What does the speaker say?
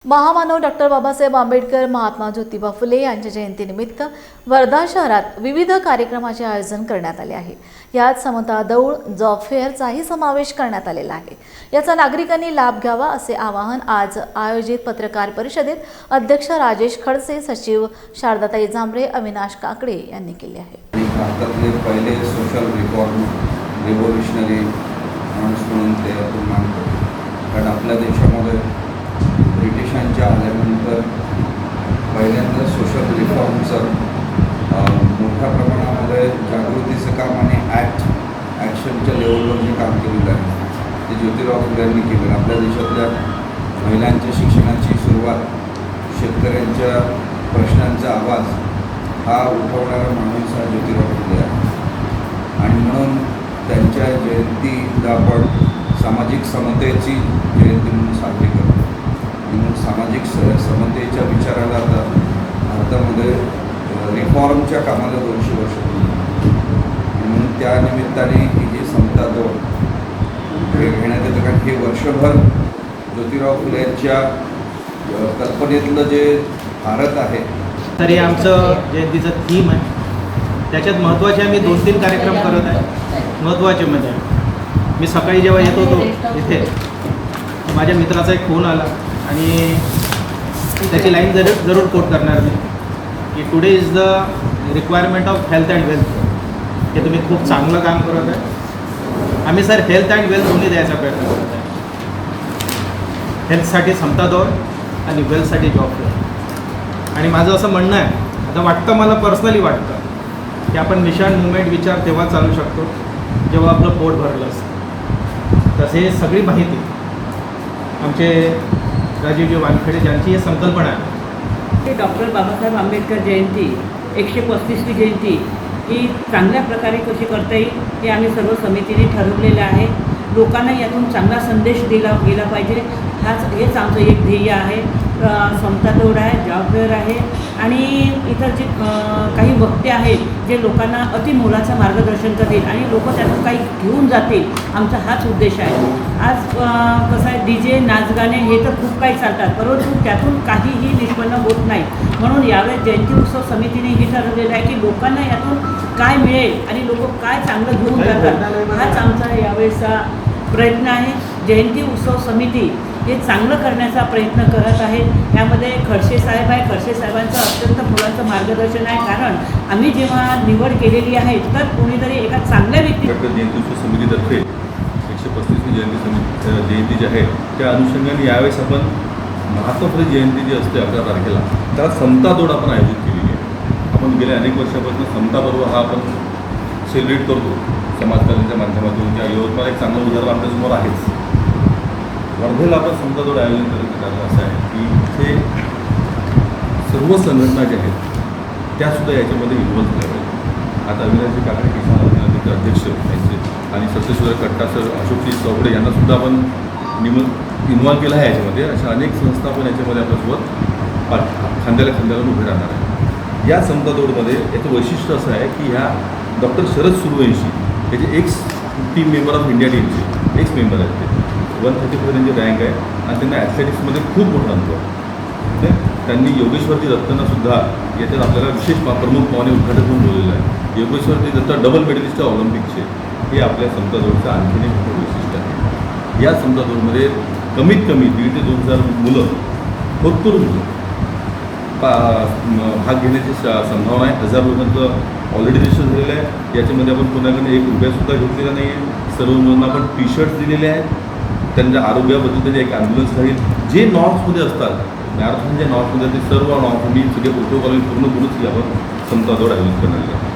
महामानव डॉक्टर बाबासाहेब आंबेडकर, महात्मा ज्योतिबा फुले यांच्या जयंतीनिमित्त वर्धा शहरात विविध कार्यक्रमाचे आयोजन करण्यात आले आहे। यात समता दौड, जॉब फेअरचाही समावेश करण्यात आलेला आहे। याचा नागरिकांनी लाभ घ्यावा असे आवाहन आज आयोजित पत्रकार परिषदेत अध्यक्ष राजेश खडसे, सचिव शारदाताई जांभरे, अविनाश काकडे यांनी केले आहे। भारतातले पहिले सोशल रिफॉर्म रिव्होल्युशनरी माणूस म्हणून ते आपण मानतो, कारण आपल्या देशामध्ये ब्रिटिशांच्या आल्यानंतर पहिल्यांदा सोशल रिफॉर्मचं मोठ्या प्रमाणामध्ये जागृतीचं काम आणि ॲक्शनच्या लेवलवर जे काम केलेलं आहे ते ज्योतिराव फुले यांनी केलं। आपल्या देशातल्या महिलांच्या शिक्षणाची सुरुवात, शेतकऱ्यांच्या प्रश्नांचा आवाज हा उठवणारा माणूस हा ज्योतिराव फुले आहे आणि म्हणून त्यांच्या जयंतीला आपण सामाजिक समतेची जयंती म्हणून साजरी करतो। म्हणून सामाजिक समतेच्या विचाराला आता भारतामध्ये रिफॉर्मच्या कामाला 200 वर्ष पूर्ण, म्हणून त्या निमित्ताने ही जी समता दौड हे घेण्यात येतं, कारण हे वर्षभर ज्योतिराव फुले यांच्या कल्पनेतलं जे भारत आहे। तर हे आमचं जयंतीचं थीम आहे। त्याच्यात महत्त्वाचे आम्ही 2-3 कार्यक्रम करत आहे। महत्त्वाचे म्हणजे मी सकाळी जेव्हा येत होतो इथे माझ्या मित्राचा एक फोन आला आणि त्याची लाईन जरूर कोट करणार मी की today is the requirement of health and wealth. हे तुम्ही खूप चांगलं काम करत आहे। आम्ही सर हेल्थ अँड वेल्थ दोन्ही द्यायचा प्रयत्न करत आहे। हेल्थसाठी समता दौड आणि वेल्थसाठी जॉब फेअर। आणि माझं असं म्हणणं आहे, आता वाटतं मला पर्सनली वाटतं की आपण मिशन मुवमेंट विचार तेव्हा चालू शकतो जेव्हा आपलं पोट भरलं असतं। तसे सगळी माहिती आमचे राजीवजी वानखेडे ज्यांची ही संकल्पना आहे ते डॉक्टर बाबासाहेब आंबेडकर जयंती 135वी जयंती ही चांगल्या प्रकारे कशी करता येईल हे आम्ही सर्व समितीने ठरवलेलं आहे। लोकांना यातून चांगला संदेश दिला गेला पाहिजे, हेच आमचं एक ध्येय आहे। समता दौड आहे, जॉब फेअर आहे आणि इतर जे काही वक्ते आहेत जे लोकांना अतिमोलाचं मार्गदर्शन करतील आणि लोक त्यातून काही घेऊन जातील, आमचा हाच उद्देश आहे। आज कसं आहे, DJ नाचगाणे हे तर खूप काही चालतात, परंतु त्यातून काहीही निष्पन्न होत नाही। म्हणून यावेळेस जयंती उत्सव समितीने हे ठरवलेलं आहे की लोकांना यातून काय मिळेल आणि लोक काय चांगलं घेऊन जातात, हाच आमचा यावेळेसचा प्रयत्न आहे। जयंती उत्सव समिती हे चांगलं करण्याचा प्रयत्न करत आहे। यामध्ये खडसे साहेब आहे, खडसे साहेबांचं अत्यंत मोलाचं मार्गदर्शन आहे, कारण आम्ही जेव्हा निवड केलेली आहे तर कोणीतरी एका चांगल्या व्यक्ती जयंती उत्सव समितीतर्फे 135वी जयंती जी आहे त्या अनुषंगाने यावेळेस आपण महात्मा फुले जयंती जी असते 11 तारखेला त्याला समता दौड आपण आयोजित केलेली आहे। आपण गेल्या अनेक वर्षापासून समता पर्व हा आपण सेलिब्रेट करतो समाजकार्याच्या माध्यमातून। त्या यवतमाळ एक चांगलं उदाहरण आपल्यासमोर आहेच। वर्धेला आपण समता दौड आयोजन करण्याचं कारण असं आहे की इथे सर्व संघटना ज्या आहेत त्यासुद्धा याच्यामध्ये इन्व्हॉल्व झाल्या पाहिजे। आता अविनाशजी काकडे किसान अभियानाचे अध्यक्ष यांचे आणि सत्यशोधक कट्टा सर, अशोकजी चौकडे यांनासुद्धा आपण इन्व्हॉल्व केलं आहे याच्यामध्ये। अशा अनेक संस्था पण याच्यामध्ये आपल्यासोबत खांद्याला खांद्याला उभे राहणार आहे। या समता दौडमध्ये याचं वैशिष्ट्य असं आहे की ह्या डॉक्टर शरद सूर्यवंशी याचे x team member of India टीमचे एक्स मेंबर आहेत। ते 134 त्यांची रँक आहे आणि त्यांना ॲथलेटिक्समध्ये खूप मोठा अनुभव आहे। त्यांनी योगेश्वरजी दत्तांनासुद्धा याच्यात आपल्याला विशेष प्रमुख पाहुणे उद्घाटक म्हणून बोललेलं आहे। योगेश्वरजी दत्ता डबल मेडलिस्ट आहे ऑलिम्पिकचे। हे आपल्या समता दौडचं आणखीन एक मोठं वैशिष्ट्य आहे। या समता दौडमध्ये कमीत कमी 1,500 ते 2,000 मुलं, भरपूर मुलं भाग घेण्याची संभावना आहे। 1000 लोकांचं ऑलरेडी रजिस्टर झालेलं आहे। याच्यामध्ये आपण कोणाकडे 1 रुपयासुद्धा घेतलेला नाही आहे। सर्व मुलांना आपण टी-शर्ट्स दिलेले आहेत। त्यांच्या आरोग्याबद्दल त्यांचे एक ॲम्ब्युलन्स राहील। जे नॉर्म्समध्ये असतात मॅरेथॉनच्या नॉर्म्समध्ये ते सर्व नॉर्म्स मी सगळे प्रोटोकॉल पूर्ण करूनच आपण समता दौड आयोजित करणार आहे।